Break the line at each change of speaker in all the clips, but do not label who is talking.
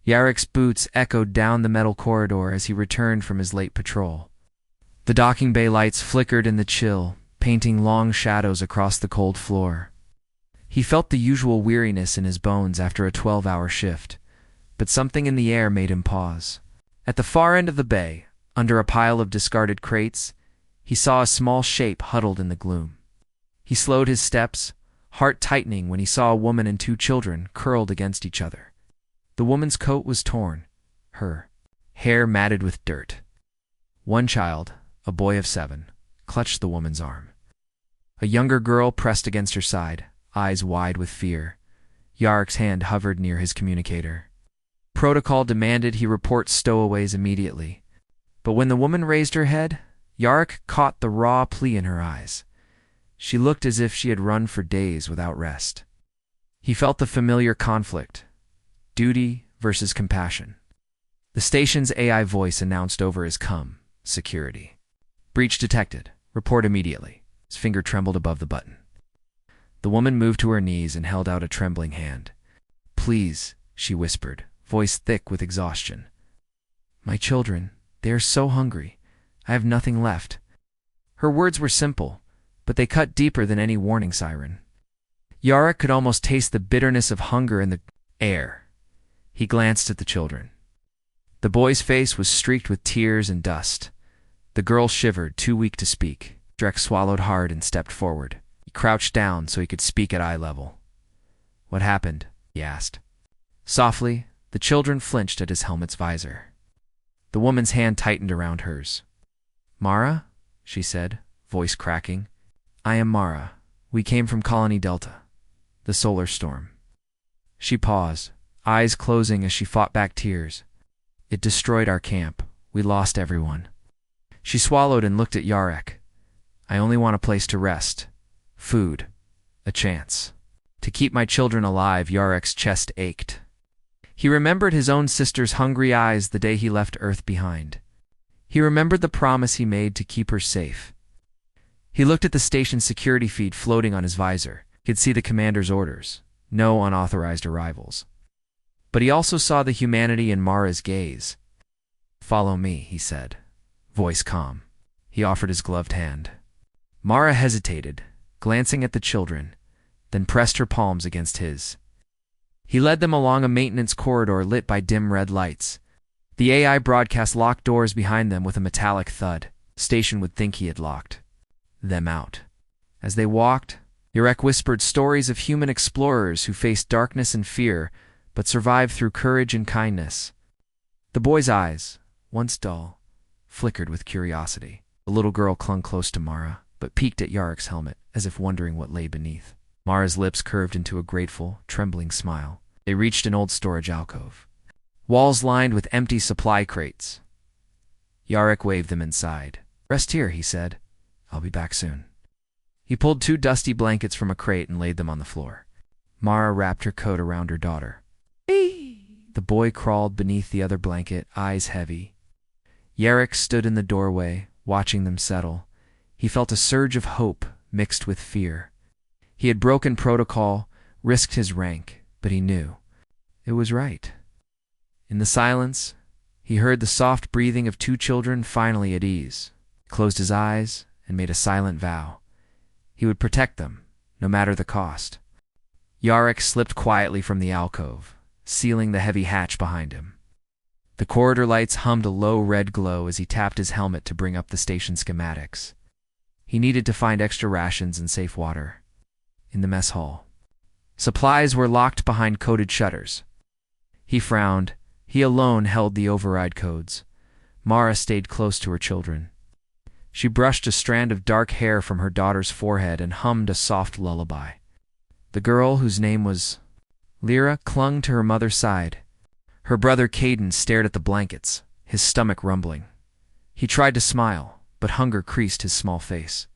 Yarek's boots echoed down the metal corridor as he returned from his late patrol. The docking bay lights flickered in the chill, painting long shadows across the cold floor. He felt the usual weariness in his bones after a 12-hour shift, but something in the air made him pause. At the far end of the bay, under a pile of discarded crates, he saw a small shape huddled in the gloom. He slowed his steps, heart tightening when he saw a woman and 2 children curled against each other. The woman's coat was torn, her hair matted with dirt. One child, a boy of 7, clutched the woman's arm. A younger girl pressed against her side, eyes wide with fear. Yarek's hand hovered near his communicator. Protocol demanded he report stowaways immediately. But when the woman raised her head, Yarek caught the raw plea in her eyes. She looked as if she had run for days without rest. He felt the familiar conflict, duty versus compassion. The station's AI voice announced over his security. Breach detected. Report immediately. His finger trembled above the button. The woman moved to her knees and held out a trembling hand. "Please," she whispered, voice thick with exhaustion. "My children, they are so hungry. I have nothing left." Her words were simple, but they cut deeper than any warning siren. Yarek could almost taste the bitterness of hunger in the air. He glanced at the children. The boy's face was streaked with tears and dust. The girl shivered, too weak to speak. Drek swallowed hard and stepped forward. He crouched down so he could speak at eye level. "What happened?" he asked. Softly, the children flinched at his helmet's visor. The woman's hand tightened around hers. "Mara?" she said, voice cracking. "I am Mara. We came from Colony Delta. The solar storm." She paused, eyes closing as she fought back tears. "It destroyed our camp. We lost everyone." She swallowed and looked at Yarek. "I only want a place to rest. Food. A chance. To keep my children alive." Yarek's chest ached. He remembered his own sister's hungry eyes the day he left Earth behind. He remembered the promise he made to keep her safe. He looked at the station's security feed floating on his visor. He could see the commander's orders. No unauthorized arrivals. But he also saw the humanity in Mara's gaze. "Follow me," he said, voice calm. He offered his gloved hand. Mara hesitated, glancing at the children, then pressed her palms against his. He led them along a maintenance corridor lit by dim red lights. The AI broadcast locked doors behind them with a metallic thud. The station would think he had locked them out. As they walked, Yarek whispered stories of human explorers who faced darkness and fear, but survived through courage and kindness. The boy's eyes, once dull, flickered with curiosity. The little girl clung close to Mara, but peeked at Yarek's helmet, as if wondering what lay beneath. Mara's lips curved into a grateful, trembling smile. They reached an old storage alcove. Walls lined with empty supply crates. Yarek waved them inside. "Rest here," he said. "I'll be back soon." He pulled 2 dusty blankets from a crate and laid them on the floor. Mara wrapped her coat around her daughter. "Hey!" The boy crawled beneath the other blanket, eyes heavy. Yarek stood in the doorway, watching them settle. He felt a surge of hope mixed with fear. He had broken protocol, risked his rank, but he knew it was right. In the silence, he heard the soft breathing of 2 children finally at ease. He closed his eyes and made a silent vow. He would protect them, no matter the cost. Yarek slipped quietly from the alcove, sealing the heavy hatch behind him. The corridor lights hummed a low red glow as he tapped his helmet to bring up the station schematics. He needed to find extra rations and safe water. In the mess hall, supplies were locked behind coded shutters. He frowned. He alone held the override codes. Mara stayed close to her children. She brushed a strand of dark hair from her daughter's forehead and hummed a soft lullaby. The girl, whose name was Lyra, clung to her mother's side. Her brother Caden stared at the blankets, his stomach rumbling. He tried to smile, but hunger creased his small face.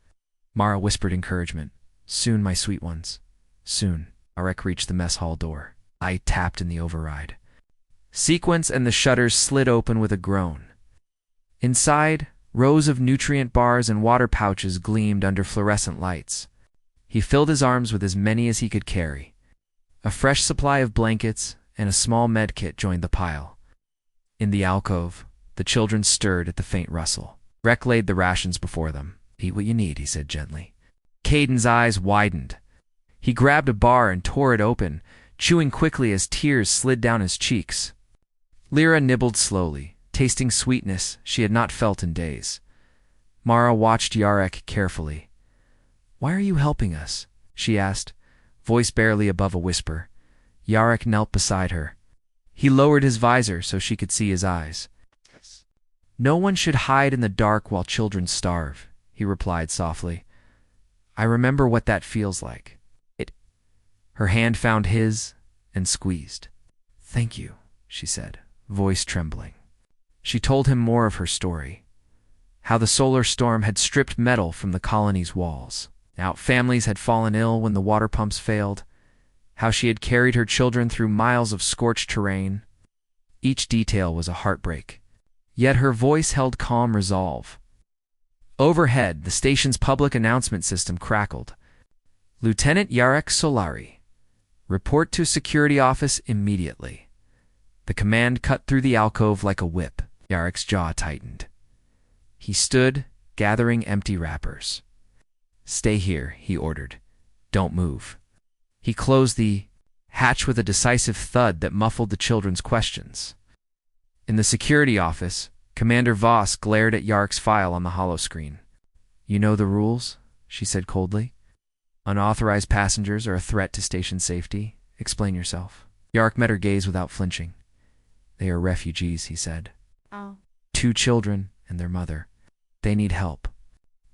Mara whispered encouragement. "Soon, my sweet ones. Soon." Yarek reached the mess hall door. I tapped in the override. Sequence and the shutters slid open with a groan. Inside, rows of nutrient bars and water pouches gleamed under fluorescent lights. He filled his arms with as many as he could carry. A fresh supply of blankets and a small med kit joined the pile. In the alcove, the children stirred at the faint rustle. Rek laid the rations before them. "Eat what you need," he said gently. Caden's eyes widened. He grabbed a bar and tore it open, chewing quickly as tears slid down his cheeks. Lyra nibbled slowly, tasting sweetness she had not felt in days. Mara watched Yarek carefully. "Why are you helping us?" she asked, voice barely above a whisper. Yarek knelt beside her. He lowered his visor so she could see his eyes. "No one should hide in the dark while children starve," he replied softly. "I remember what that feels like." Her hand found his and squeezed. "Thank you," she said, voice trembling. She told him more of her story. How the solar storm had stripped metal from the colony's walls. How families had fallen ill when the water pumps failed. How she had carried her children through miles of scorched terrain. Each detail was a heartbreak. Yet her voice held calm resolve. Overhead, the station's public announcement system crackled. "Lieutenant Yarek Solari. Report to security office immediately." The command cut through the alcove like a whip. Yarek's jaw tightened. He stood, gathering empty wrappers. "Stay here," he ordered. "Don't move." He closed the hatch with a decisive thud that muffled the children's questions. In the security office, Commander Voss glared at Yarek's file on the holoscreen. "You know the rules?" she said coldly. "Unauthorized passengers are a threat to station safety. Explain yourself." Yarek met her gaze without flinching. "They are refugees," he said.
"Oh."
2 children and their mother. They need help.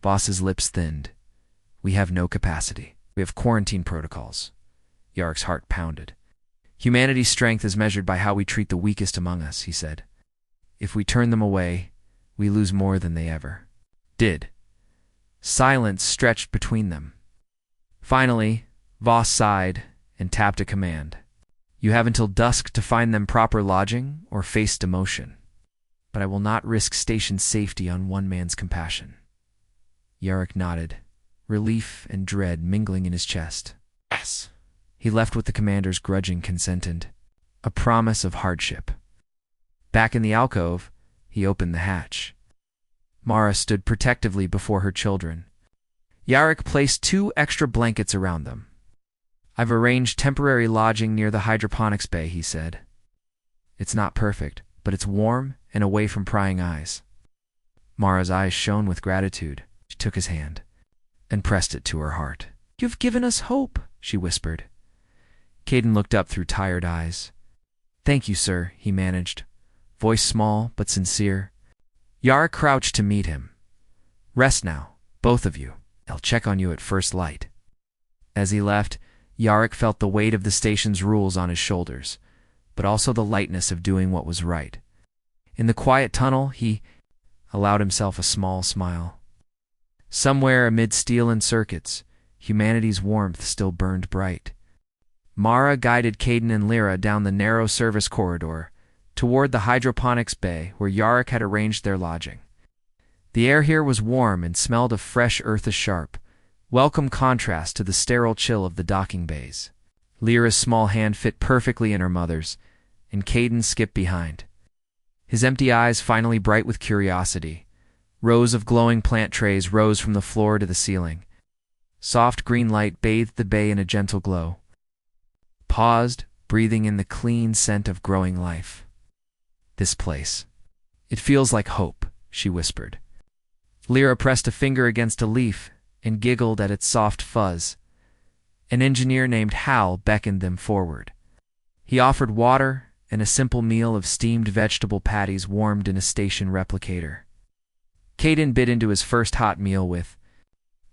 Voss's lips thinned. "We have no capacity. We have quarantine protocols." Yarek's heart pounded. "Humanity's strength is measured by how we treat the weakest among us," he said. "If we turn them away, we lose more than they ever did." Silence stretched between them. Finally, Voss sighed and tapped a command. "You have until dusk to find them proper lodging or face demotion. But I will not risk station safety on one man's compassion." Yarek nodded, relief and dread mingling in his chest. "Yes." He left with the commander's grudging consent, a promise of hardship. Back in the alcove, he opened the hatch. Mara stood protectively before her children. Yarek placed 2 extra blankets around them. "I've arranged temporary lodging near the hydroponics bay," he said. "It's not perfect, but it's warm and away from prying eyes." Mara's eyes shone with gratitude. She took his hand and pressed it to her heart. "You've given us hope," she whispered. Caden looked up through tired eyes. "Thank you, sir," he managed, voice small but sincere. Yarek crouched to meet him. "Rest now, both of you. I'll check on you at first light." As he left, Yarek felt the weight of the station's rules on his shoulders, but also the lightness of doing what was right. In the quiet tunnel, he allowed himself a small smile. Somewhere amid steel and circuits, humanity's warmth still burned bright. Mara guided Caden and Lyra down the narrow service corridor, toward the hydroponics bay where Yarek had arranged their lodging. The air here was warm and smelled of fresh earth, a sharp, welcome contrast to the sterile chill of the docking bays. Lyra's small hand fit perfectly in her mother's, and Caden skipped behind. His empty eyes finally bright with curiosity. Rows of glowing plant trays rose from the floor to the ceiling. Soft green light bathed the bay in a gentle glow. Paused, breathing in the clean scent of growing life. "This place. It feels like hope," she whispered. Lyra pressed a finger against a leaf and giggled at its soft fuzz. An engineer named Hal beckoned them forward. He offered water and a simple meal of steamed vegetable patties warmed in a station replicator. Caden bit into his first hot meal with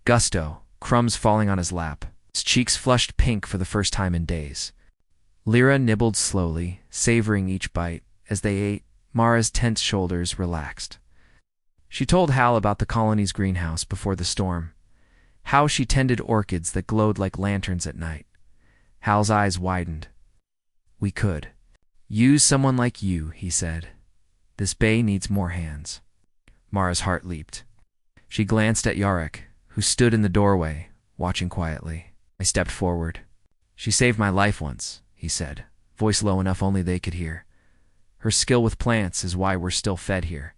gusto, crumbs falling on his lap. His cheeks flushed pink for the first time in days. Lyra nibbled slowly, savoring each bite. As they ate, Mara's tense shoulders relaxed. She told Hal about the colony's greenhouse before the storm, how she tended orchids that glowed like lanterns at night. Hal's eyes widened. "We could use someone like you," he said. "This bay needs more hands." Mara's heart leaped. She glanced at Yarek, who stood in the doorway, watching quietly. I stepped forward. "She saved my life once," he said, voice low enough only they could hear. Her skill with plants is why we're still fed here.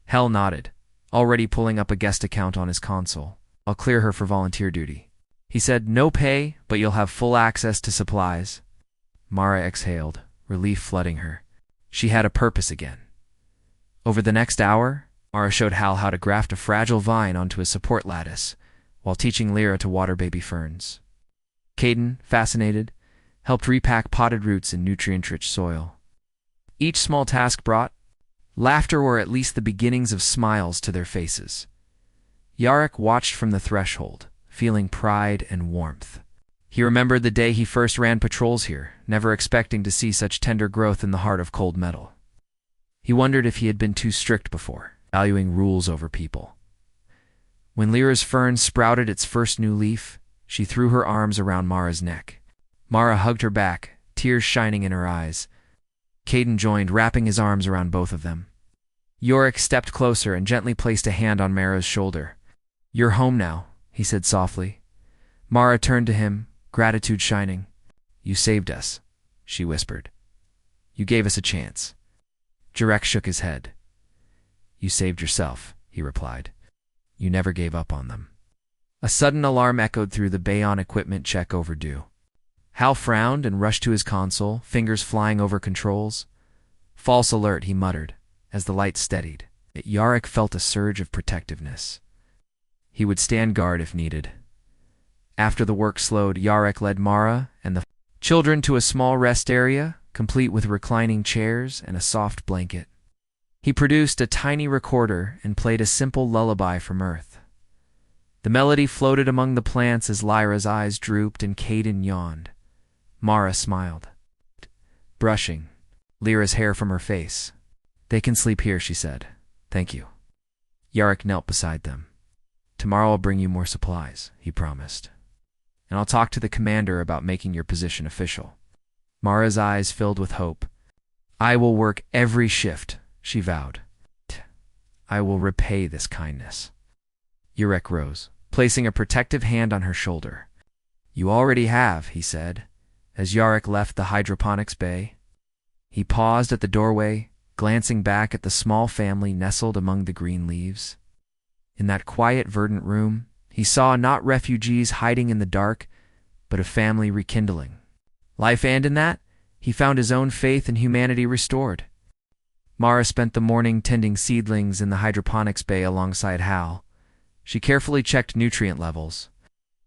Hell nodded, already pulling up a guest account on his console. I'll clear her for volunteer duty. He said, no pay, but you'll have full access to supplies. Mara exhaled, relief flooding her. She had a purpose again. Over the next hour, Mara showed Hal how to graft a fragile vine onto a support lattice, while teaching Lyra to water baby ferns. Caden, fascinated, helped repack potted roots in nutrient-rich soil. Each small task brought laughter or at least the beginnings of smiles to their faces. Yarrick watched from the threshold, feeling pride and warmth. He remembered the day he first ran patrols here, never expecting to see such tender growth in the heart of cold metal. He wondered if he had been too strict before, valuing rules over people. When Lyra's fern sprouted its first new leaf, she threw her arms around Mara's neck. Mara hugged her back, tears shining in her eyes. Caden joined, wrapping his arms around both of them. Yorick stepped closer and gently placed a hand on Mara's shoulder. You're home now, he said softly. Mara turned to him, gratitude shining. You saved us, she whispered. You gave us a chance. Jarek shook his head. You saved yourself, he replied. You never gave up on them. A sudden alarm echoed through the bay on equipment check overdue. Hal frowned and rushed to his console, fingers flying over controls. False alert, he muttered, as the light steadied. Yarrick felt a surge of protectiveness. He would stand guard if needed. After the work slowed, Yarrick led Mara and the children to a small rest area, complete with reclining chairs and a soft blanket. He produced a tiny recorder and played a simple lullaby from Earth. The melody floated among the plants as Lyra's eyes drooped and Caden yawned. Mara smiled, brushing Lyra's hair from her face. They can sleep here, she said. Thank you. Yarrick knelt beside them. Tomorrow I'll bring you more supplies, he promised. And I'll talk to the commander about making your position official. Mara's eyes filled with hope. I will work every shift, she vowed. I will repay this kindness. Yarrick rose, placing a protective hand on her shoulder. You already have, he said, as Yarrick left the hydroponics bay. He paused at the doorway, glancing back at the small family nestled among the green leaves. In that quiet, verdant room, he saw not refugees hiding in the dark, but a family rekindling life, and in that, he found his own faith in humanity restored. Mara spent the morning tending seedlings in the hydroponics bay alongside Hal. She carefully checked nutrient levels,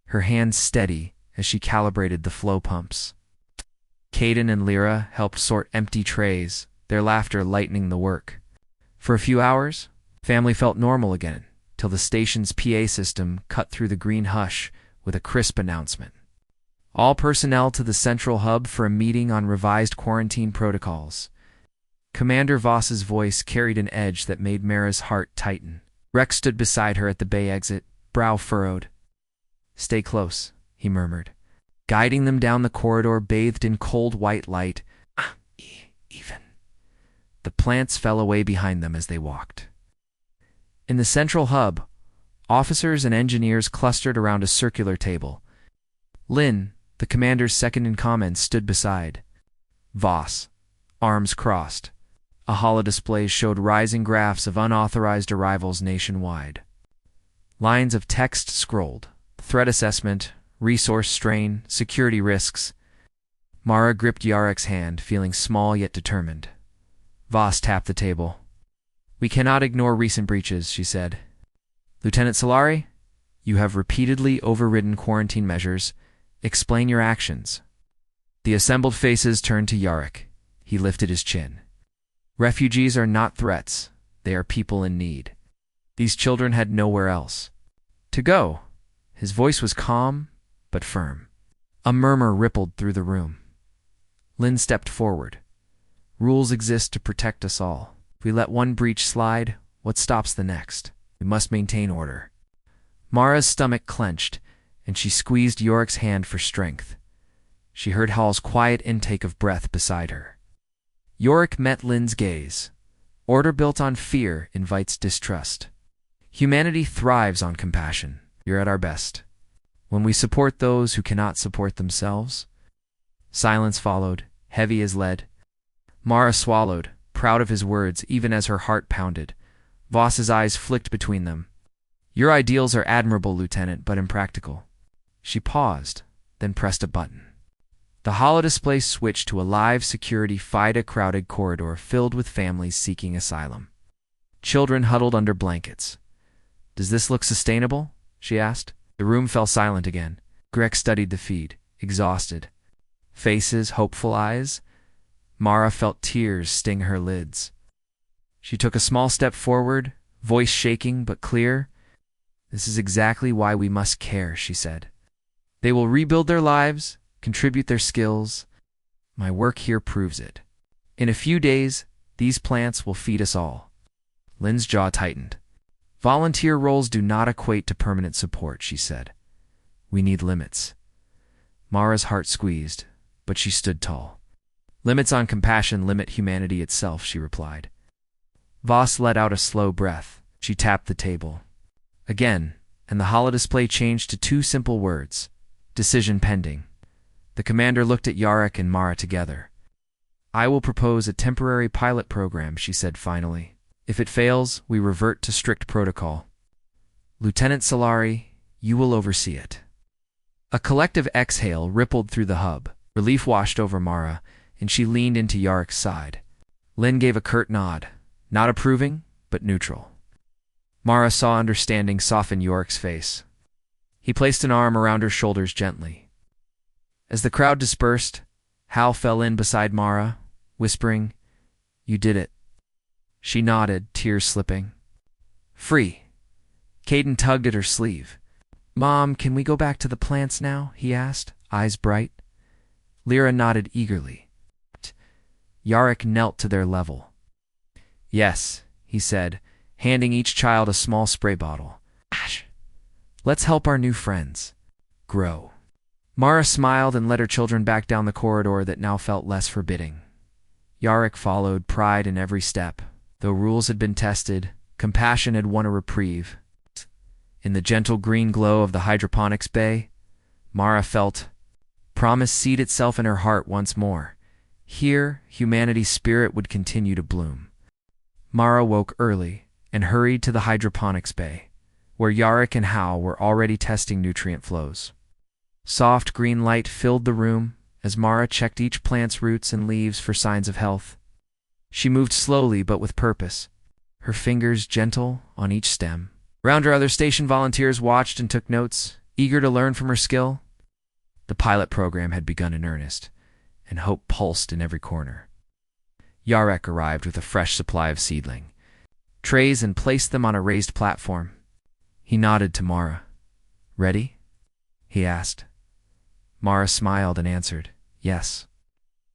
her hands steady as she calibrated the flow pumps. Caden and Lyra helped sort empty trays, their laughter lightening the work. For a few hours, family felt normal again, till the station's PA system cut through the green hush with a crisp announcement. All personnel to the central hub for a meeting on revised quarantine protocols. Commander Voss's voice carried an edge that made Mara's heart tighten. Rex stood beside her at the bay exit, brow furrowed. Stay close, he murmured, guiding them down the corridor bathed in cold white light. Even. The plants fell away behind them as they walked. In the central hub, officers and engineers clustered around a circular table. Lynn, the commander's second-in-command, stood beside Voss, arms crossed. A holodisplay showed rising graphs of unauthorized arrivals nationwide. Lines of text scrolled. Threat assessment, resource strain, security risks. Mara gripped Yarrick's hand, feeling small yet determined. Voss tapped the table. We cannot ignore recent breaches, she said. Lieutenant Solari, you have repeatedly overridden quarantine measures. Explain your actions. The assembled faces turned to Yarrick. He lifted his chin. Refugees are not threats. They are people in need. These children had nowhere else to go. His voice was calm, but firm. A murmur rippled through the room. Lynn stepped forward. Rules exist to protect us all. If we let one breach slide, what stops the next? We must maintain order. Mara's stomach clenched, and she squeezed Yorick's hand for strength. She heard Hal's quiet intake of breath beside her. Yorick met Lynn's gaze. Order built on fear invites distrust. Humanity thrives on compassion. You're at our best. When we support those who cannot support themselves. Silence followed, heavy as lead. Mara swallowed, proud of his words even as her heart pounded. Voss's eyes flicked between them. Your ideals are admirable, Lieutenant, but impractical. She paused, then pressed a button. The holodisplay switched to a live security FIDA-crowded corridor filled with families seeking asylum. Children huddled under blankets. Does this look sustainable? She asked. The room fell silent again. Greg studied the feed, exhausted. Faces, hopeful eyes. Mara felt tears sting her lids. She took a small step forward, voice shaking but clear. This is exactly why we must care, she said. They will rebuild their lives, contribute their skills. My work here proves it. In a few days, these plants will feed us all. Lynn's jaw tightened. Volunteer roles do not equate to permanent support, she said. We need limits. Mara's heart squeezed, but she stood tall. Limits on compassion limit humanity itself, she replied. Voss let out a slow breath. She tapped the table. Again, and the holodisplay changed to two simple words. Decision pending. The commander looked at Yarek and Mara together. I will propose a temporary pilot program, she said finally. If it fails, we revert to strict protocol. Lieutenant Solari, you will oversee it. A collective exhale rippled through the hub. Relief washed over Mara, and she leaned into Yarek's side. Lynn gave a curt nod, not approving, but neutral. Mara saw understanding soften Yarek's face. He placed an arm around her shoulders gently. As the crowd dispersed, Hal fell in beside Mara, whispering, You did it. She nodded, tears slipping. Free. Caden tugged at her sleeve. Mom, can we go back to the plants now? He asked, eyes bright. Lyra nodded eagerly. Yarek knelt to their level. Yes, he said, handing each child a small spray bottle. Ash, let's help our new friends grow. Mara smiled and led her children back down the corridor that now felt less forbidding. Yarek followed, pride in every step. Though rules had been tested, compassion had won a reprieve. In the gentle green glow of the hydroponics bay, Mara felt promise seed itself in her heart once more. Here, humanity's spirit would continue to bloom. Mara woke early and hurried to the hydroponics bay, where Yarek and Hal were already testing nutrient flows. Soft green light filled the room as Mara checked each plant's roots and leaves for signs of health. She moved slowly but with purpose, her fingers gentle on each stem. Around her, other station volunteers watched and took notes, eager to learn from her skill. The pilot program had begun in earnest, and hope pulsed in every corner. Yarek arrived with a fresh supply of seedling trays and placed them on a raised platform. He nodded to Mara. Ready? He asked. Mara smiled and answered, yes.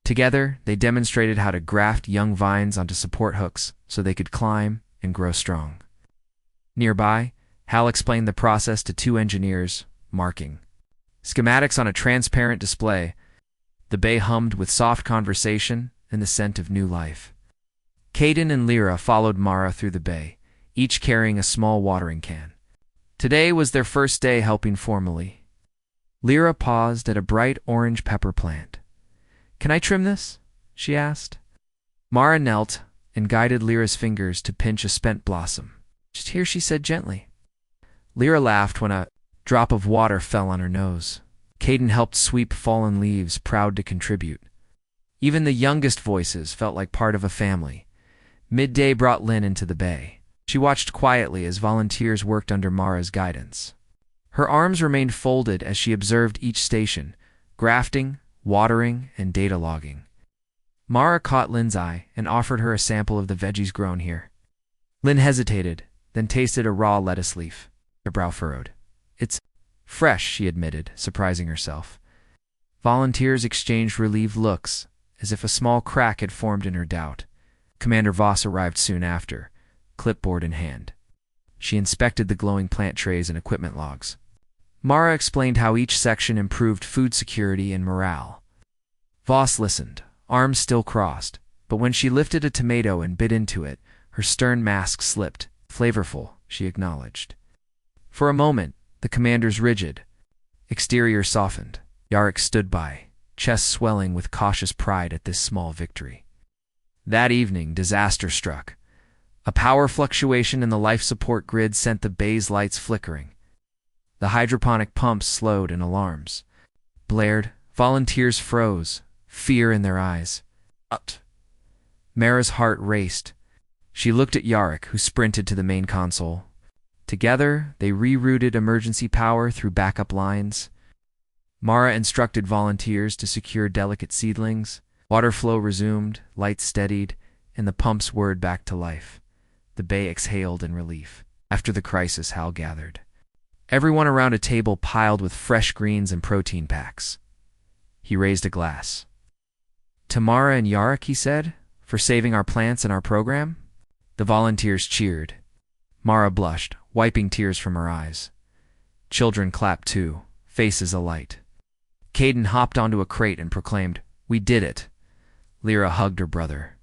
Together, they demonstrated how to graft young vines onto support hooks so they could climb and grow strong. Nearby, Hal explained the process to two engineers, marking schematics on a transparent display. The bay hummed with soft conversation and the scent of new life. Caden and Lyra followed Mara through the bay, each carrying a small watering can. Today was their first day helping formally. Lyra paused at a bright orange pepper plant. Can I trim this? She asked. Mara knelt and guided Lyra's fingers to pinch a spent blossom. Just here, she said gently. Lyra laughed when a drop of water fell on her nose. Caden helped sweep fallen leaves, proud to contribute. Even the youngest voices felt like part of a family. Midday brought Lynn into the bay. She watched quietly as volunteers worked under Mara's guidance. Her arms remained folded as she observed each station, grafting, watering, and data logging. Mara caught Lynn's eye and offered her a sample of the veggies grown here. Lynn hesitated, then tasted a raw lettuce leaf. Her brow furrowed. It's fresh, she admitted, surprising herself. Volunteers exchanged relieved looks, as if a small crack had formed in her doubt. Commander Voss arrived soon after, clipboard in hand. She inspected the glowing plant trays and equipment logs. Mara explained how each section improved food security and morale. Voss listened, arms still crossed, but when she lifted a tomato and bit into it, her stern mask slipped. Flavorful, she acknowledged. For a moment, the commander's rigid exterior softened. Yarek stood by, chest swelling with cautious pride at this small victory. That evening, disaster struck. A power fluctuation in the life support grid sent the bay's lights flickering. The hydroponic pumps slowed and alarms blared. Volunteers froze, fear in their eyes. Mara's heart raced. She looked at Yarrick, who sprinted to the main console. Together, they rerouted emergency power through backup lines. Mara instructed volunteers to secure delicate seedlings. Water flow resumed, lights steadied, and the pumps whirred back to life. The bay exhaled in relief. After the crisis, Hal gathered everyone around a table piled with fresh greens and protein packs. He raised a glass. "To Mara and Yarrick," he said, "for saving our plants and our program." The volunteers cheered. Mara blushed, wiping tears from her eyes. Children clapped too, faces alight. Caden hopped onto a crate and proclaimed, "We did it." Lyra hugged her brother.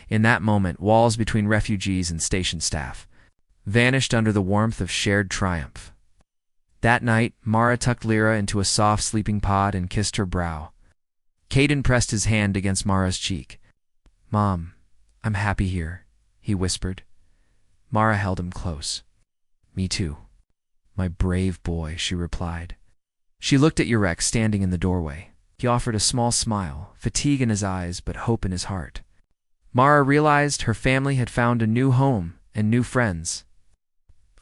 In that moment, walls between refugees and station staff vanished under the warmth of shared triumph. That night, Mara tucked Lyra into a soft sleeping pod and kissed her brow. Caden pressed his hand against Mara's cheek. "Mom, I'm happy here," he whispered. Mara held him close. "Me too, my brave boy," she replied. She looked at Yarrick standing in the doorway. He offered a small smile, fatigue in his eyes but hope in his heart. Mara realized her family had found a new home and new friends.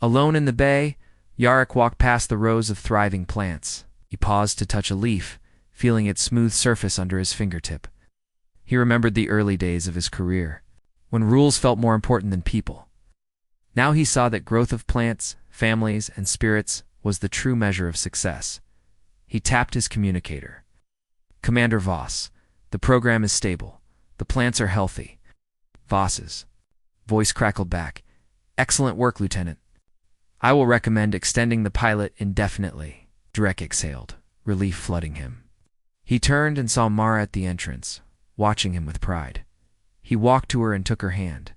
Alone in the bay, Yarrick walked past the rows of thriving plants. He paused to touch a leaf, feeling its smooth surface under his fingertip. He remembered the early days of his career, when rules felt more important than people. Now he saw that growth of plants, families, and spirits was the true measure of success. He tapped his communicator. "Commander Voss, the program is stable. The plants are healthy." Voss's voice crackled back. "Excellent work, Lieutenant. I will recommend extending the pilot indefinitely." Drek exhaled, relief flooding him. He turned and saw Mara at the entrance, watching him with pride. He walked to her and took her hand.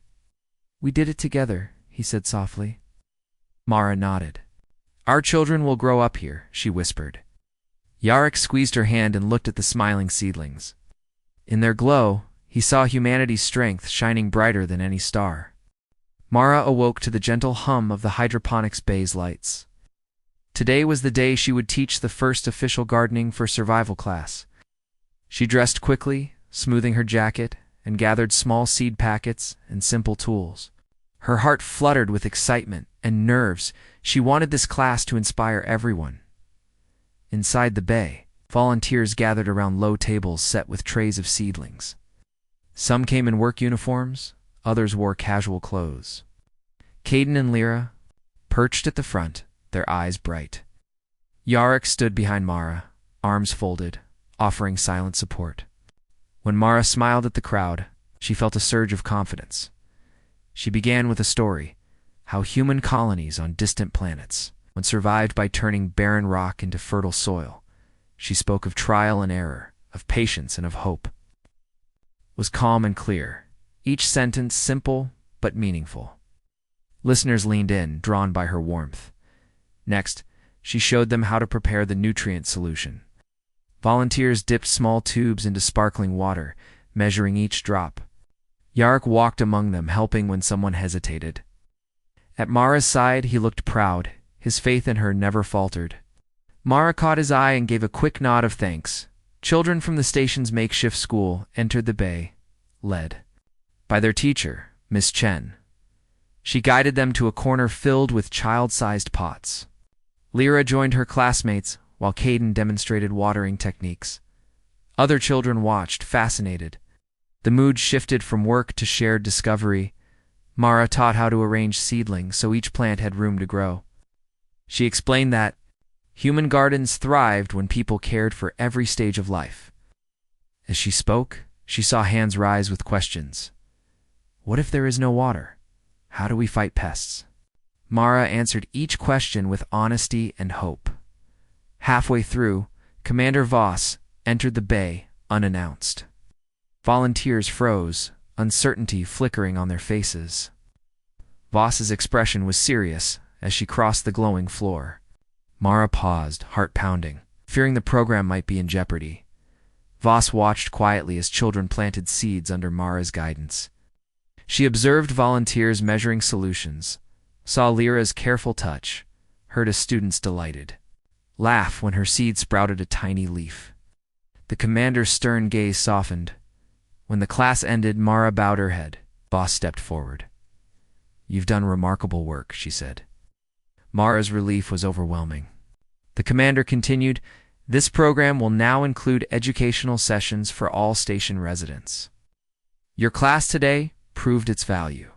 "We did it together," he said softly. Mara nodded. "Our children will grow up here," she whispered. Yarrick squeezed her hand and looked at the smiling seedlings. In their glow, he saw humanity's strength shining brighter than any star. Mara awoke to the gentle hum of the hydroponics bay's lights. Today was the day she would teach the first official gardening for survival class. She dressed quickly, smoothing her jacket, and gathered small seed packets and simple tools. Her heart fluttered with excitement and nerves. She wanted this class to inspire everyone. Inside the bay, volunteers gathered around low tables set with trays of seedlings. Some came in work uniforms, others wore casual clothes. Caden and Lyra perched at the front, their eyes bright. Yarrick stood behind Mara, arms folded, offering silent support. When Mara smiled at the crowd, she felt a surge of confidence. She began with a story, how human colonies on distant planets, when survived by turning barren rock into fertile soil. She spoke of trial and error, of patience and of hope. Was calm and clear, each sentence simple but meaningful. Listeners leaned in, drawn by her warmth. Next, she showed them how to prepare the nutrient solution. Volunteers dipped small tubes into sparkling water, measuring each drop. Yarrick walked among them, helping when someone hesitated. At Mara's side, he looked proud. His faith in her never faltered. Mara caught his eye and gave a quick nod of thanks. Children from the station's makeshift school entered the bay, led by their teacher, Miss Chen. She guided them to a corner filled with child-sized pots. Lyra joined her classmates, while Caden demonstrated watering techniques. Other children watched, fascinated. The mood shifted from work to shared discovery. Mara taught how to arrange seedlings so each plant had room to grow. She explained that human gardens thrived when people cared for every stage of life. As she spoke, she saw hands rise with questions. What if there is no water? How do we fight pests? Mara answered each question with honesty and hope. Halfway through, Commander Voss entered the bay unannounced. Volunteers froze, uncertainty flickering on their faces. Voss's expression was serious as she crossed the glowing floor. Mara paused, heart pounding, fearing the program might be in jeopardy. Voss watched quietly as children planted seeds under Mara's guidance. She observed volunteers measuring solutions, saw Lyra's careful touch, heard a student's delighted laugh when her seed sprouted a tiny leaf. The commander's stern gaze softened. When the class ended, Mara bowed her head. Voss stepped forward. "You've done remarkable work," she said. Mara's relief was overwhelming. The commander continued, "This program will now include educational sessions for all station residents. Your class today proved its value."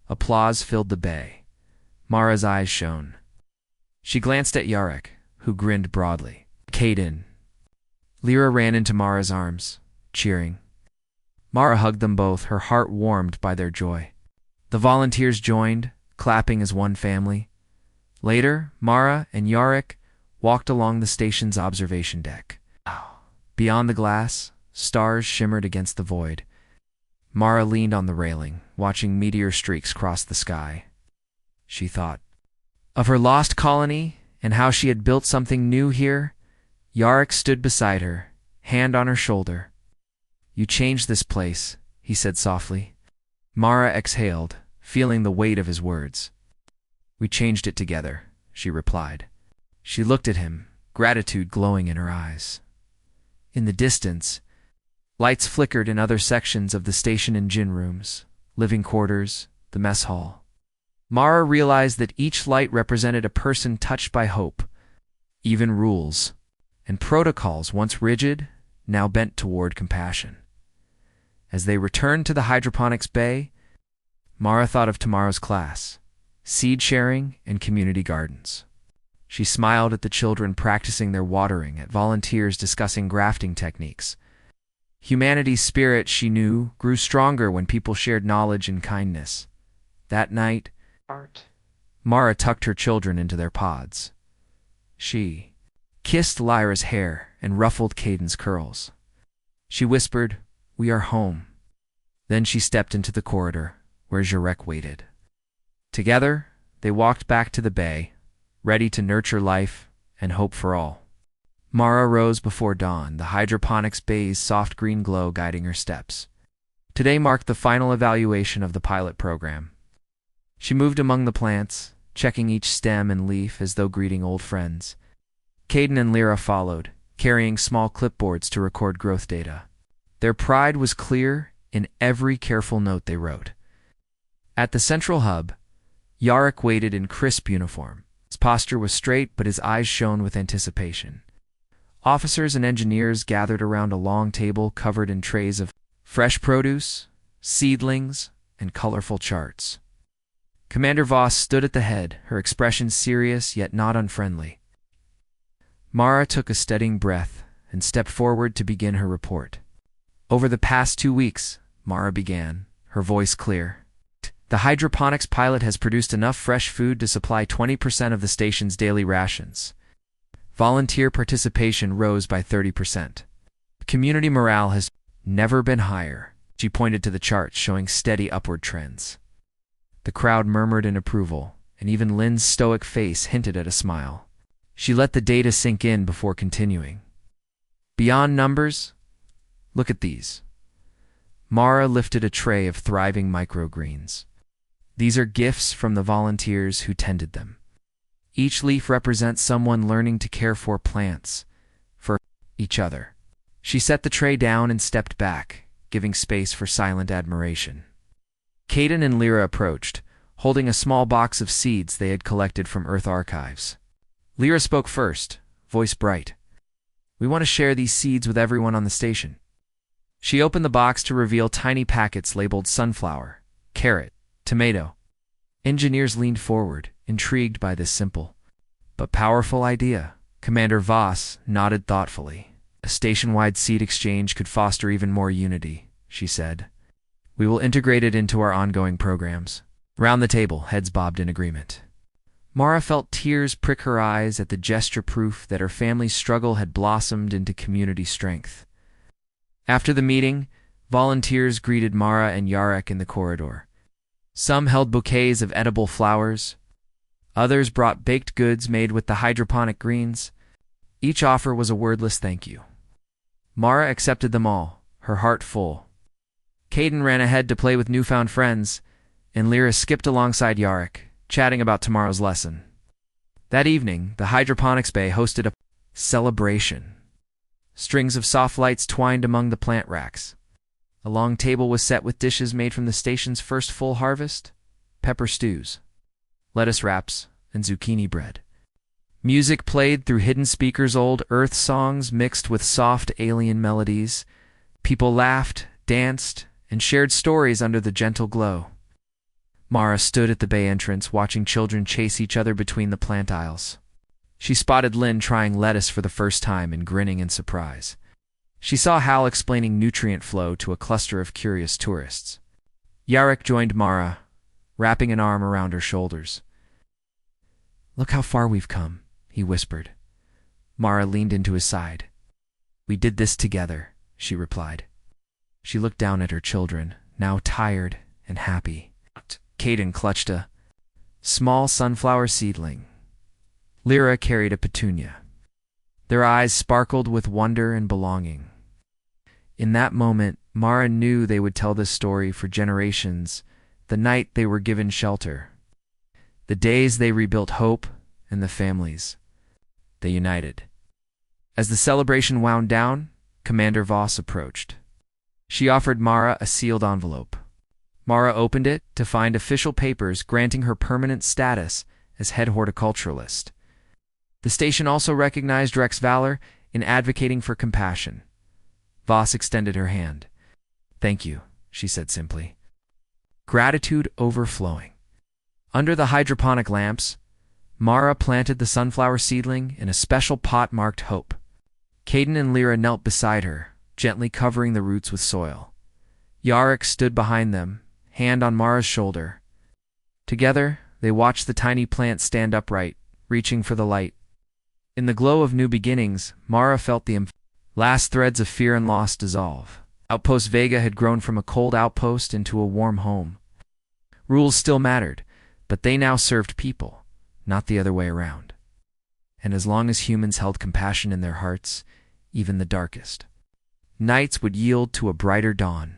Applause filled the bay. Mara's eyes shone. She glanced at Yarek, who grinned broadly. "Kaden." Lyra ran into Mara's arms, cheering. Mara hugged them both, her heart warmed by their joy. The volunteers joined, clapping as one family. Later, Mara and Yarek walked along the station's observation deck. Beyond the glass, stars shimmered against the void. Mara leaned on the railing, watching meteor streaks cross the sky. She thought of her lost colony and how she had built something new here. Yarek stood beside her, hand on her shoulder. "You changed this place," he said softly. Mara exhaled, feeling the weight of his words. "We changed it together," she replied. She looked at him, gratitude glowing in her eyes. In the distance, lights flickered in other sections of the station and gin rooms, living quarters, the mess hall. Mara realized that each light represented a person touched by hope. Even rules and protocols, once rigid, now bent toward compassion. As they returned to the hydroponics bay, Mara thought of tomorrow's class, seed sharing and community gardens. She smiled at the children practicing their watering, at volunteers discussing grafting techniques. Humanity's spirit, she knew, grew stronger when people shared knowledge and kindness. That night, Mara tucked her children into their pods. She kissed Lyra's hair and ruffled Caden's curls. She whispered, "We are home." Then she stepped into the corridor, where Jarek waited. Together, they walked back to the bay, ready to nurture life and hope for all. Mara rose before dawn, the hydroponics bay's soft green glow guiding her steps. Today marked the final evaluation of the pilot program. She moved among the plants, checking each stem and leaf as though greeting old friends. Caden and Lyra followed, carrying small clipboards to record growth data. Their pride was clear in every careful note they wrote. At the central hub, Yarek waited in crisp uniform. His posture was straight, but his eyes shone with anticipation. Officers and engineers gathered around a long table covered in trays of fresh produce, seedlings, and colorful charts. Commander Voss stood at the head, her expression serious yet not unfriendly. Mara took a steadying breath and stepped forward to begin her report. "Over the past 2 weeks," Mara began, her voice clear, "the hydroponics pilot has produced enough fresh food to supply 20% of the station's daily rations. Volunteer participation rose by 30%. Community morale has never been higher." She pointed to the charts showing steady upward trends. The crowd murmured in approval, and even Lynn's stoic face hinted at a smile. She let the data sink in before continuing. "Beyond numbers, look at these." Mara lifted a tray of thriving microgreens. "These are gifts from the volunteers who tended them. Each leaf represents someone learning to care for plants, for each other." She set the tray down and stepped back, giving space for silent admiration. Caden and Lyra approached, holding a small box of seeds they had collected from Earth archives. Lyra spoke first, voice bright. "We want to share these seeds with everyone on the station." She opened the box to reveal tiny packets labeled sunflower, carrot, tomato. Engineers leaned forward, intrigued by this simple but powerful idea. Commander Voss nodded thoughtfully. "A station-wide seed exchange could foster even more unity," she said. "We will integrate it into our ongoing programs." Round the table, heads bobbed in agreement. Mara felt tears prick her eyes at the gesture, proof that her family's struggle had blossomed into community strength. After the meeting, volunteers greeted Mara and Yarek in the corridor. Some held bouquets of edible flowers. Others brought baked goods made with the hydroponic greens. Each offer was a wordless thank you. Mara accepted them all, her heart full. Caden ran ahead to play with newfound friends, and Lyra skipped alongside Yarrick, chatting about tomorrow's lesson. That evening, the hydroponics bay hosted a celebration. Strings of soft lights twined among the plant racks. A long table was set with dishes made from the station's first full harvest: pepper stews, lettuce wraps, and zucchini bread. Music played through hidden speakers, old Earth songs mixed with soft alien melodies. People laughed, danced, and shared stories under the gentle glow. Mara stood at the bay entrance, watching children chase each other between the plant aisles. She spotted Lynn trying lettuce for the first time and grinning in surprise. She saw Hal explaining nutrient flow to a cluster of curious tourists. Yarrick joined Mara, wrapping an arm around her shoulders. "Look how far we've come," he whispered. Mara leaned into his side. "We did this together," she replied. She looked down at her children, now tired and happy. Caden clutched a small sunflower seedling. Lyra carried a petunia. Their eyes sparkled with wonder and belonging. In that moment, Mara knew they would tell this story for generations, the night they were given shelter, the days they rebuilt hope, and the families they united. As the celebration wound down, Commander Voss approached. She offered Mara a sealed envelope. Mara opened it to find official papers granting her permanent status as head horticulturalist. The station also recognized Rex's valor in advocating for compassion. Voss extended her hand. "Thank you," she said simply. Gratitude overflowing. Under the hydroponic lamps, Mara planted the sunflower seedling in a special pot marked Hope. Caden and Lyra knelt beside her, gently covering the roots with soil. Yarrick stood behind them, hand on Mara's shoulder. Together, they watched the tiny plant stand upright, reaching for the light. In the glow of new beginnings, Mara felt the last threads of fear and loss dissolve. Outpost Vega had grown from a cold outpost into a warm home. Rules still mattered, but they now served people, not the other way around. And as long as humans held compassion in their hearts, even the darkest nights would yield to a brighter dawn.